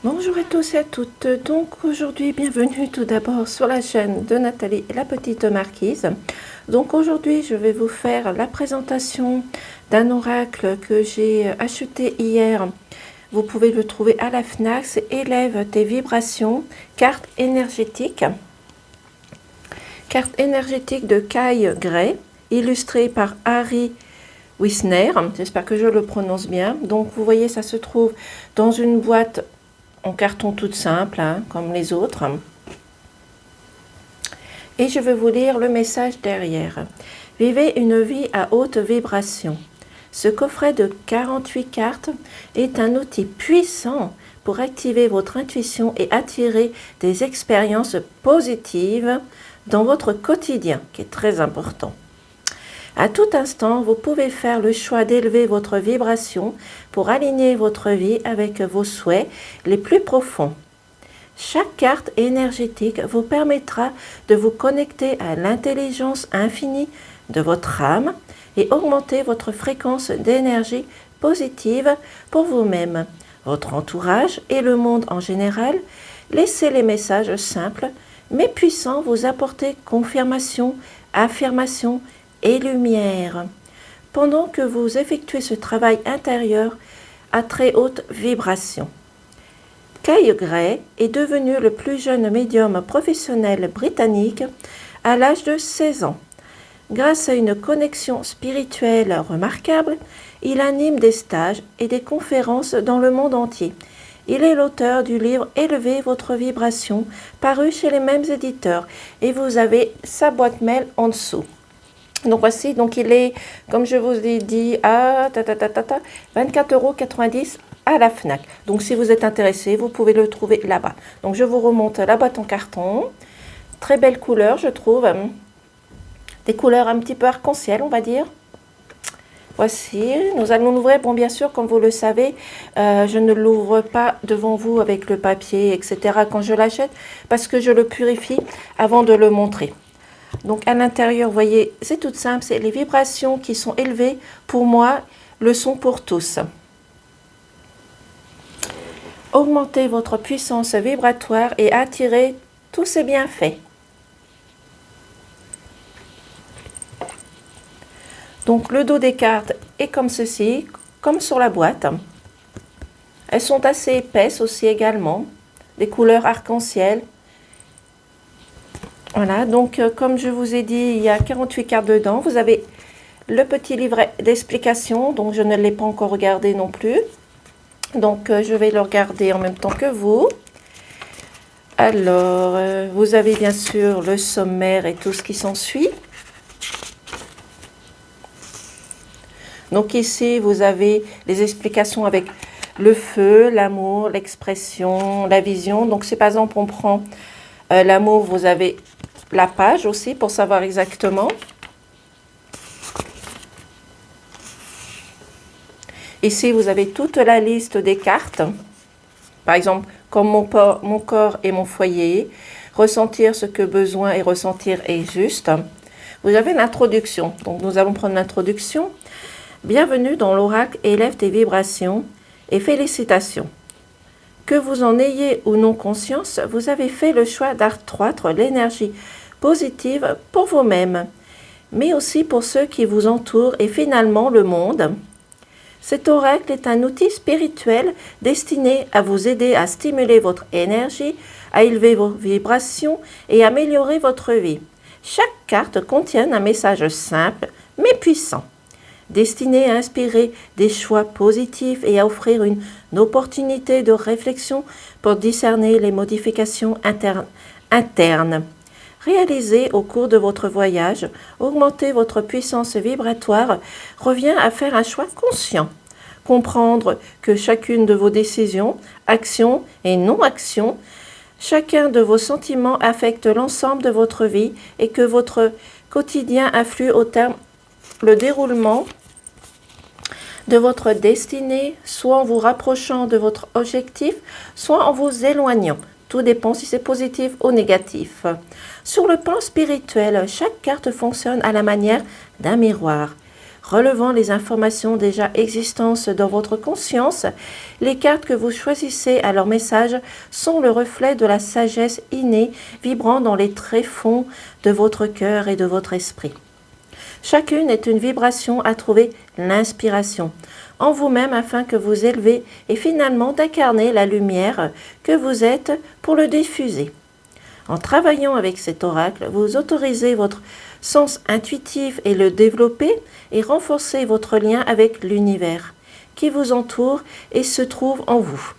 Bonjour à tous et à toutes. Donc aujourd'hui, bienvenue tout d'abord sur la chaîne de Nathalie et la petite marquise. Donc aujourd'hui, je vais vous faire la présentation d'un oracle que j'ai acheté hier. Vous pouvez le trouver à la Fnac. C'est Élève tes vibrations, carte énergétique. Carte énergétique de Kai Gray, illustrée par Harry Wisner. J'espère que je le prononce bien. Donc vous voyez, ça se trouve dans une boîte en carton toute simple, comme les autres. Et je vais vous lire le message derrière. Vivez une vie à haute vibration. Ce coffret de 48 cartes est un outil puissant pour activer votre intuition et attirer des expériences positives dans votre quotidien, qui est très important. À tout instant, vous pouvez faire le choix d'élever votre vibration pour aligner votre vie avec vos souhaits les plus profonds. Chaque carte énergétique vous permettra de vous connecter à l'intelligence infinie de votre âme et augmenter votre fréquence d'énergie positive pour vous-même, votre entourage et le monde en général. Laissez les messages simples mais puissants vous apporter confirmation, affirmation et lumière, pendant que vous effectuez ce travail intérieur à très haute vibration. Kai Gray est devenu le plus jeune médium professionnel britannique à l'âge de 16 ans. Grâce à une connexion spirituelle remarquable, il anime des stages et des conférences dans le monde entier. Il est l'auteur du livre « Élevez votre vibration » paru chez les mêmes éditeurs et vous avez sa boîte mail en dessous. Donc voici, donc il est, comme je vous ai dit, à 24,90 € à la Fnac. Donc si vous êtes intéressé, vous pouvez le trouver là-bas. Donc je vous remonte la boîte en carton. Très belle couleur, je trouve. Des couleurs un petit peu arc-en-ciel, on va dire. Voici, nous allons l'ouvrir. Bon, bien sûr, comme vous le savez, je ne l'ouvre pas devant vous avec le papier, etc. quand je l'achète, parce que je le purifie avant de le montrer. Donc à l'intérieur, vous voyez, c'est tout simple, c'est les vibrations qui sont élevées. Pour moi, le sont pour tous. Augmentez votre puissance vibratoire et attirez tous ces bienfaits. Donc le dos des cartes est comme ceci, comme sur la boîte. Elles sont assez épaisses aussi également, des couleurs arc-en-ciel. Voilà, donc comme je vous ai dit, il y a 48 cartes dedans. Vous avez le petit livret d'explication, donc je ne l'ai pas encore regardé non plus. Donc je vais le regarder en même temps que vous. Alors, vous avez bien sûr le sommaire et tout ce qui s'ensuit. Donc ici, vous avez les explications avec le feu, l'amour, l'expression, la vision. Donc si par exemple on prend l'amour, vous avez la page aussi pour savoir exactement. Ici, vous avez toute la liste des cartes. Par exemple, comme mon corps et mon foyer, ressentir ce que besoin et ressentir est juste. Vous avez l'introduction. Donc, nous allons prendre l'introduction. Bienvenue dans l'oracle Élève tes vibrations et félicitations. Que vous en ayez ou non conscience, vous avez fait le choix d'accroître l'énergie positive pour vous-même, mais aussi pour ceux qui vous entourent et finalement le monde. Cet oracle est un outil spirituel destiné à vous aider à stimuler votre énergie, à élever vos vibrations et améliorer votre vie. Chaque carte contient un message simple mais puissant, destiné à inspirer des choix positifs et à offrir une opportunité de réflexion pour discerner les modifications internes. Réalisées au cours de votre voyage, augmenter votre puissance vibratoire revient à faire un choix conscient. Comprendre que chacune de vos décisions, actions et non-actions, chacun de vos sentiments affecte l'ensemble de votre vie et que votre quotidien influe au terme le déroulement de votre destinée, soit en vous rapprochant de votre objectif, soit en vous éloignant. Tout dépend si c'est positif ou négatif. Sur le plan spirituel, chaque carte fonctionne à la manière d'un miroir. relevant les informations déjà existantes dans votre conscience. Les cartes que vous choisissez à leur message sont le reflet de la sagesse innée vibrant dans les tréfonds de votre cœur et de votre esprit. Chacune est une vibration à trouver l'inspiration en vous-même afin que vous élevez et finalement d'incarner la lumière que vous êtes pour le diffuser. En travaillant avec cet oracle, vous autorisez votre sens intuitif et le développez et renforcez votre lien avec l'univers qui vous entoure et se trouve en vous.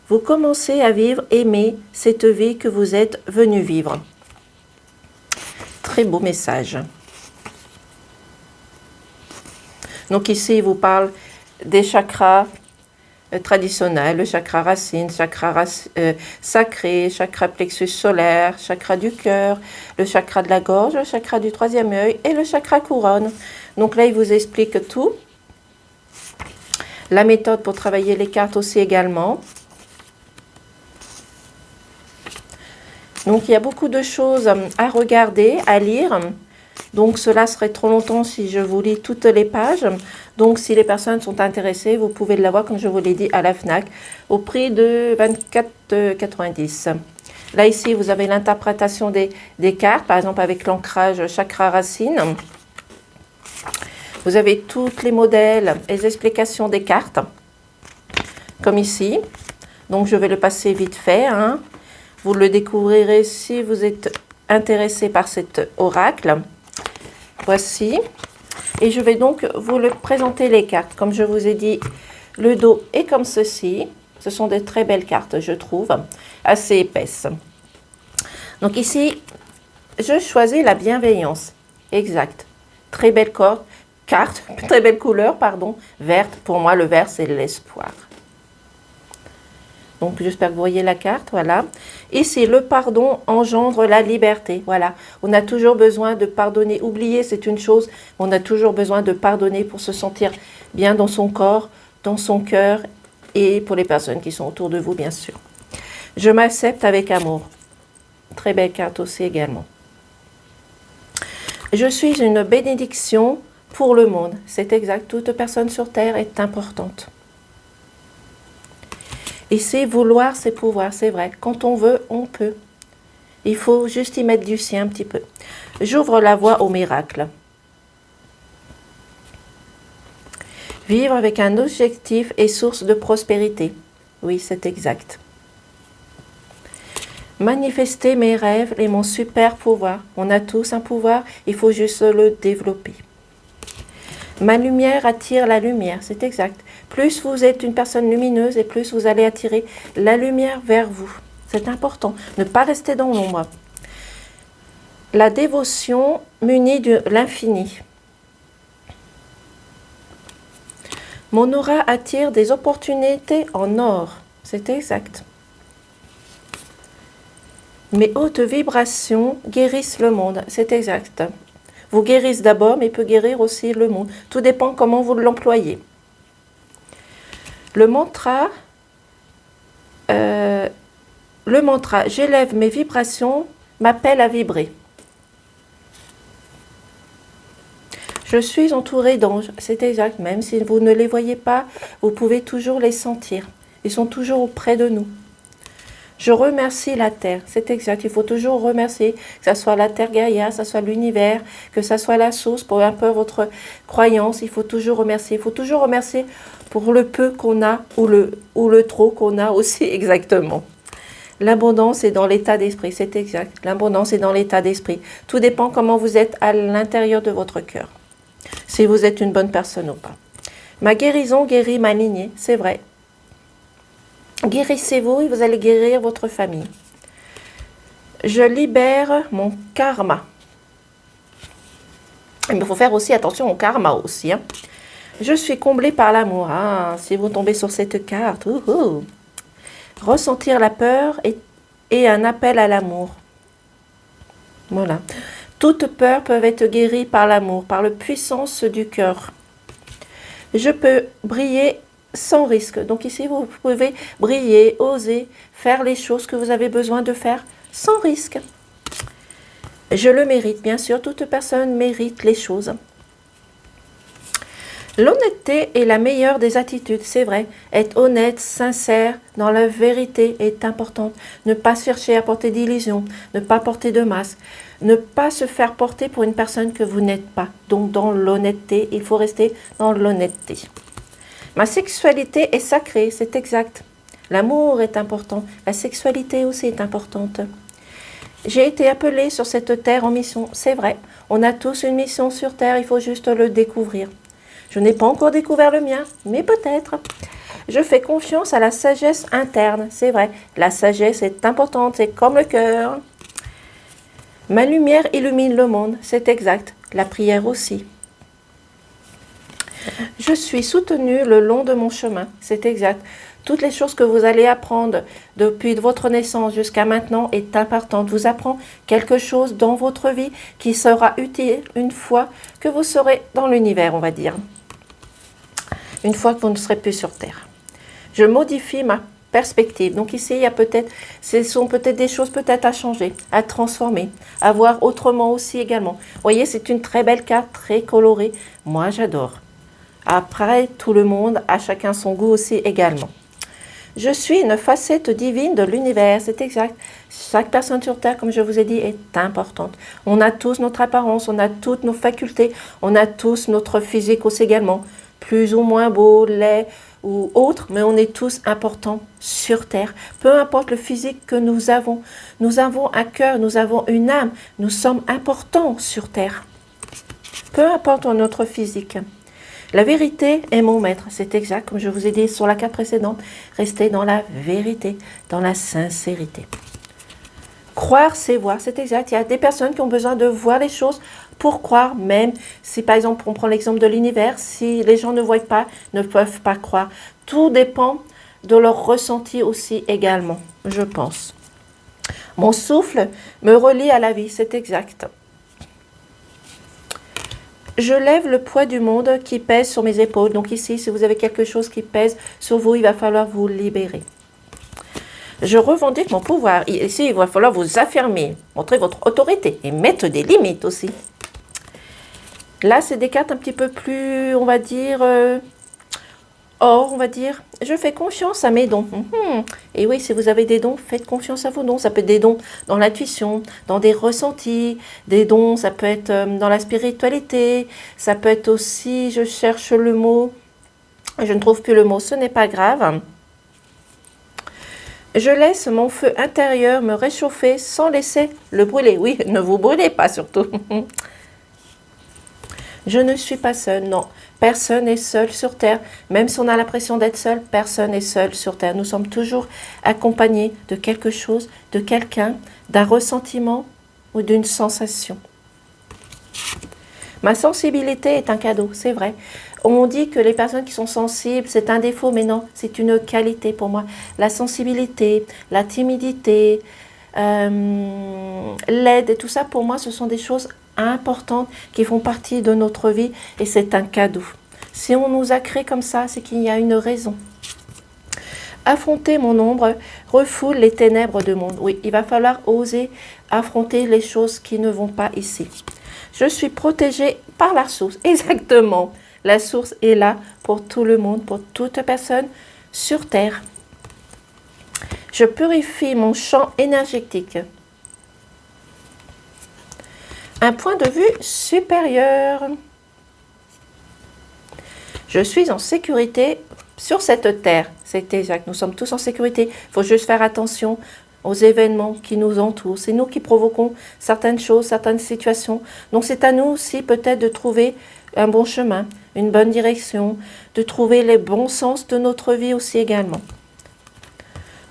Vous commencez à vivre, aimer cette vie que vous êtes venu vivre. Très beau message. Donc ici, il vous parle des chakras traditionnels, le chakra racine, chakra sacré, chakra plexus solaire, chakra du cœur, le chakra de la gorge, le chakra du troisième œil et le chakra couronne. Donc là, il vous explique tout. La méthode pour travailler les cartes aussi également. Donc il y a beaucoup de choses à regarder, à lire. Donc cela serait trop longtemps si je vous lis toutes les pages. Donc si les personnes sont intéressées, vous pouvez l'avoir, comme je vous l'ai dit, à la FNAC, au prix de 24,90 €. Là ici, vous avez l'interprétation des cartes, par exemple avec l'ancrage chakra racine. Vous avez tous les modèles et les explications des cartes, comme ici. Donc je vais le passer vite fait. Vous le découvrirez si vous êtes intéressé par cet oracle. Voici. Et je vais donc vous le présenter les cartes. Comme je vous ai dit, le dos est comme ceci. Ce sont de très belles cartes, je trouve, assez épaisses. Donc ici, je choisis la bienveillance. Exact. Très belle carte, très belle couleur, pardon, verte. Pour moi, le vert, c'est l'espoir. Donc, j'espère que vous voyez la carte, voilà. Ici, le pardon engendre la liberté, voilà. On a toujours besoin de pardonner. Oublier, c'est une chose, on a toujours besoin de pardonner pour se sentir bien dans son corps, dans son cœur et pour les personnes qui sont autour de vous, bien sûr. Je m'accepte avec amour. Très belle carte aussi également. Je suis une bénédiction pour le monde. C'est exact, toute personne sur Terre est importante. Et c'est vouloir, c'est pouvoir, c'est vrai. Quand on veut, on peut. Il faut juste y mettre du sien un petit peu. J'ouvre la voie au miracle. Vivre avec un objectif est source de prospérité. Oui, c'est exact. Manifester mes rêves et mon super pouvoir. On a tous un pouvoir, il faut juste le développer. Ma lumière attire la lumière, c'est exact. Plus vous êtes une personne lumineuse et plus vous allez attirer la lumière vers vous. C'est important, ne pas rester dans l'ombre. La dévotion munie de l'infini. Mon aura attire des opportunités en or, c'est exact. Mes hautes vibrations guérissent le monde, c'est exact. Vous guérissez d'abord, mais peut guérir aussi le monde. Tout dépend comment vous l'employez. Le mantra, j'élève mes vibrations, m'appelle à vibrer. Je suis entourée d'anges, c'est exact. Même si vous ne les voyez pas, vous pouvez toujours les sentir. Ils sont toujours auprès de nous. Je remercie la Terre, c'est exact, il faut toujours remercier, que ce soit la Terre Gaïa, que ce soit l'univers, que ce soit la source, pour un peu votre croyance, il faut toujours remercier. Il faut toujours remercier pour le peu qu'on a ou le trop qu'on a aussi, exactement. L'abondance est dans l'état d'esprit, c'est exact, l'abondance est dans l'état d'esprit. Tout dépend comment vous êtes à l'intérieur de votre cœur, si vous êtes une bonne personne ou pas. Ma guérison guérit ma lignée, c'est vrai. Guérissez-vous et vous allez guérir votre famille. Je libère mon karma. Il faut faire aussi attention au karma aussi. Je suis comblée par l'amour. Si vous tombez sur cette carte, ressentir la peur et un appel à l'amour. Voilà. Toutes peurs peuvent être guéries par l'amour, par la puissance du cœur. Je peux briller sans risque. Donc ici, vous pouvez briller, oser, faire les choses que vous avez besoin de faire sans risque. Je le mérite, bien sûr. Toute personne mérite les choses. L'honnêteté est la meilleure des attitudes, c'est vrai. Être honnête, sincère, dans la vérité est importante. Ne pas chercher à porter d'illusions, ne pas porter de masque, ne pas se faire porter pour une personne que vous n'êtes pas. Donc dans l'honnêteté, il faut rester dans l'honnêteté. Ma sexualité est sacrée, c'est exact. L'amour est important, la sexualité aussi est importante. J'ai été appelée sur cette terre en mission, c'est vrai. On a tous une mission sur terre, il faut juste le découvrir. Je n'ai pas encore découvert le mien, mais peut-être. Je fais confiance à la sagesse interne, c'est vrai. La sagesse est importante, c'est comme le cœur. Ma lumière illumine le monde, c'est exact. La prière aussi. Je suis soutenue le long de mon chemin, c'est exact. Toutes les choses que vous allez apprendre depuis votre naissance jusqu'à maintenant est importante. Vous apprend quelque chose dans votre vie qui sera utile une fois que vous serez dans l'univers, on va dire. Une fois que vous ne serez plus sur Terre. Je modifie ma perspective. Donc ici, il y a peut-être, ce sont peut-être des choses peut-être à changer, à transformer, à voir autrement aussi également. Vous voyez, c'est une très belle carte, très colorée. Moi, j'adore. Après, tout le monde, à chacun son goût aussi également. Je suis une facette divine de l'univers, c'est exact. Chaque personne sur Terre, comme je vous ai dit, est importante. On a tous notre apparence, on a toutes nos facultés, on a tous notre physique aussi également. Plus ou moins beau, laid ou autre, mais on est tous importants sur Terre. Peu importe le physique que nous avons un cœur, nous avons une âme, nous sommes importants sur Terre. Peu importe notre physique. La vérité est mon maître, c'est exact, comme je vous ai dit sur la carte précédente. Restez dans la vérité, dans la sincérité. Croire, c'est voir, c'est exact. Il y a des personnes qui ont besoin de voir les choses pour croire, même si par exemple, on prend l'exemple de l'univers, si les gens ne voient pas, ne peuvent pas croire. Tout dépend de leur ressenti aussi également, je pense. Mon souffle me relie à la vie, c'est exact. Je lève le poids du monde qui pèse sur mes épaules. Donc ici, si vous avez quelque chose qui pèse sur vous, il va falloir vous libérer. Je revendique mon pouvoir. Ici, il va falloir vous affirmer, montrer votre autorité et mettre des limites aussi. Là, c'est des cartes un petit peu plus, on va dire, or, on va dire. Je fais confiance à mes dons. Et oui, si vous avez des dons, faites confiance à vos dons. Ça peut être des dons dans l'intuition, dans des ressentis. Des dons, ça peut être dans la spiritualité. Ça peut être aussi, je cherche le mot, je ne trouve plus le mot, ce n'est pas grave. Je laisse mon feu intérieur me réchauffer sans laisser le brûler. Oui, ne vous brûlez pas surtout. Je ne suis pas seule, non. Personne n'est seul sur Terre. Même si on a l'impression d'être seul, personne n'est seul sur Terre. Nous sommes toujours accompagnés de quelque chose, de quelqu'un, d'un ressentiment ou d'une sensation. Ma sensibilité est un cadeau, c'est vrai. On dit que les personnes qui sont sensibles, c'est un défaut, mais non, c'est une qualité pour moi. La sensibilité, la timidité, l'aide et tout ça, pour moi, ce sont des choses importantes qui font partie de notre vie et c'est un cadeau. Si on nous a créés comme ça, c'est qu'il y a une raison. Affronter mon ombre refoule les ténèbres du monde. Oui, il va falloir oser affronter les choses qui ne vont pas ici. Je suis protégée par la source. Exactement. La source est là pour tout le monde, pour toute personne sur Terre. Je purifie mon champ énergétique. Un point de vue supérieur. Je suis en sécurité sur cette terre. C'est exact. Nous sommes tous en sécurité. Il faut juste faire attention aux événements qui nous entourent. C'est nous qui provoquons certaines choses, certaines situations. Donc c'est à nous aussi peut-être de trouver un bon chemin, une bonne direction, de trouver les bons sens de notre vie aussi également.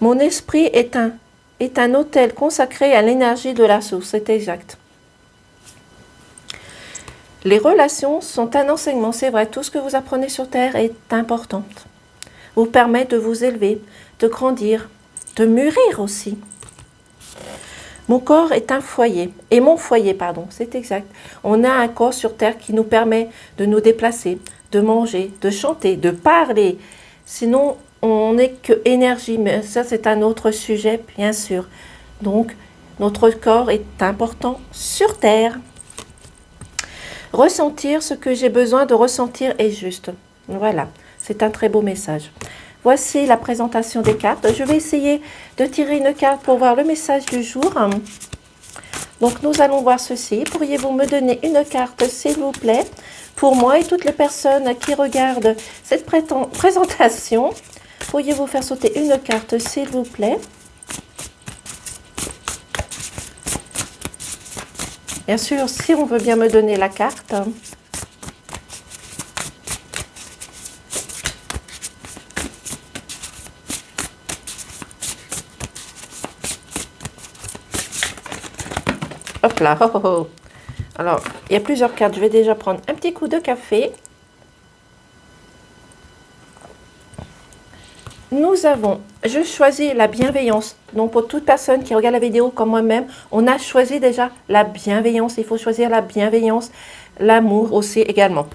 Mon esprit est un autel consacré à l'énergie de la source. C'est exact. Les relations sont un enseignement, c'est vrai. Tout ce que vous apprenez sur Terre est important. Vous permet de vous élever, de grandir, de mûrir aussi. Mon corps est un foyer, et mon foyer, pardon, c'est exact. On a un corps sur Terre qui nous permet de nous déplacer, de manger, de chanter, de parler. Sinon, on n'est que énergie, mais ça c'est un autre sujet, bien sûr. Donc, notre corps est important sur Terre. Ressentir ce que j'ai besoin de ressentir est juste. Voilà, c'est un très beau message. Voici la présentation des cartes. Je vais essayer de tirer une carte pour voir le message du jour. Donc, nous allons voir ceci. Pourriez-vous me donner une carte, s'il vous plaît, pour moi et toutes les personnes qui regardent cette présentation? Pourriez-vous faire sauter une carte, s'il vous plaît? Bien sûr, si on veut bien me donner la carte. Hop là, oh, oh, oh. Alors, il y a plusieurs cartes. Je vais déjà prendre un petit coup de café. Nous avons, je choisis la bienveillance. Donc, pour toute personne qui regarde la vidéo comme moi-même, on a choisi déjà la bienveillance. Il faut choisir la bienveillance, l'amour aussi également.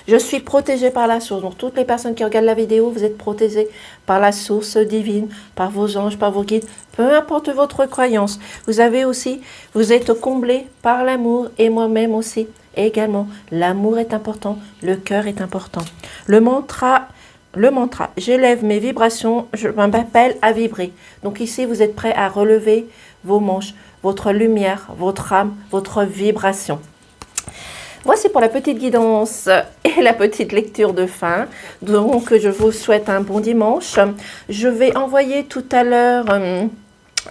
Je suis protégée par la source. Donc, toutes les personnes qui regardent la vidéo, vous êtes protégées par la source divine, par vos anges, par vos guides. Peu importe votre croyance. Vous avez aussi, vous êtes comblés par l'amour et moi-même aussi. Et également, l'amour est important, le cœur est important. Le mantra, j'élève mes vibrations, je m'appelle à vibrer. Donc ici, vous êtes prêts à relever vos manches, votre lumière, votre âme, votre vibration. Voici pour la petite guidance et la petite lecture de fin. Donc, je vous souhaite un bon dimanche. Je vais envoyer tout à l'heure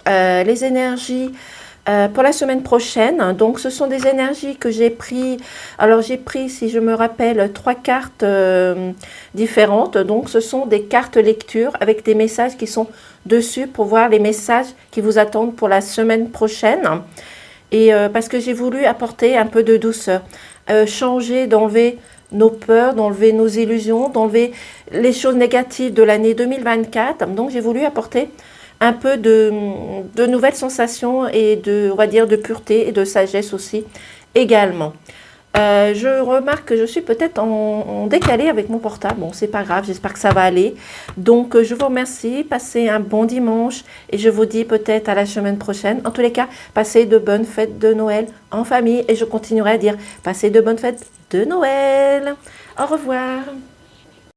les énergies pour la semaine prochaine. Donc, ce sont des énergies que j'ai pris. Alors, j'ai pris, si je me rappelle, 3 cartes différentes. Donc, ce sont des cartes lecture avec des messages qui sont dessus pour voir les messages qui vous attendent pour la semaine prochaine. Et parce que j'ai voulu apporter un peu de douceur. Changer, d'enlever nos peurs, d'enlever nos illusions, d'enlever les choses négatives de l'année 2024. Donc, j'ai voulu apporter un peu de nouvelles sensations et de, on va dire, de pureté et de sagesse aussi également. Je remarque que je suis peut-être en décalé avec mon portable. Bon, c'est pas grave, j'espère que ça va aller. Donc, je vous remercie. Passez un bon dimanche et je vous dis peut-être à la semaine prochaine. En tous les cas, passez de bonnes fêtes de Noël en famille et je continuerai à dire passez de bonnes fêtes de Noël. Au revoir.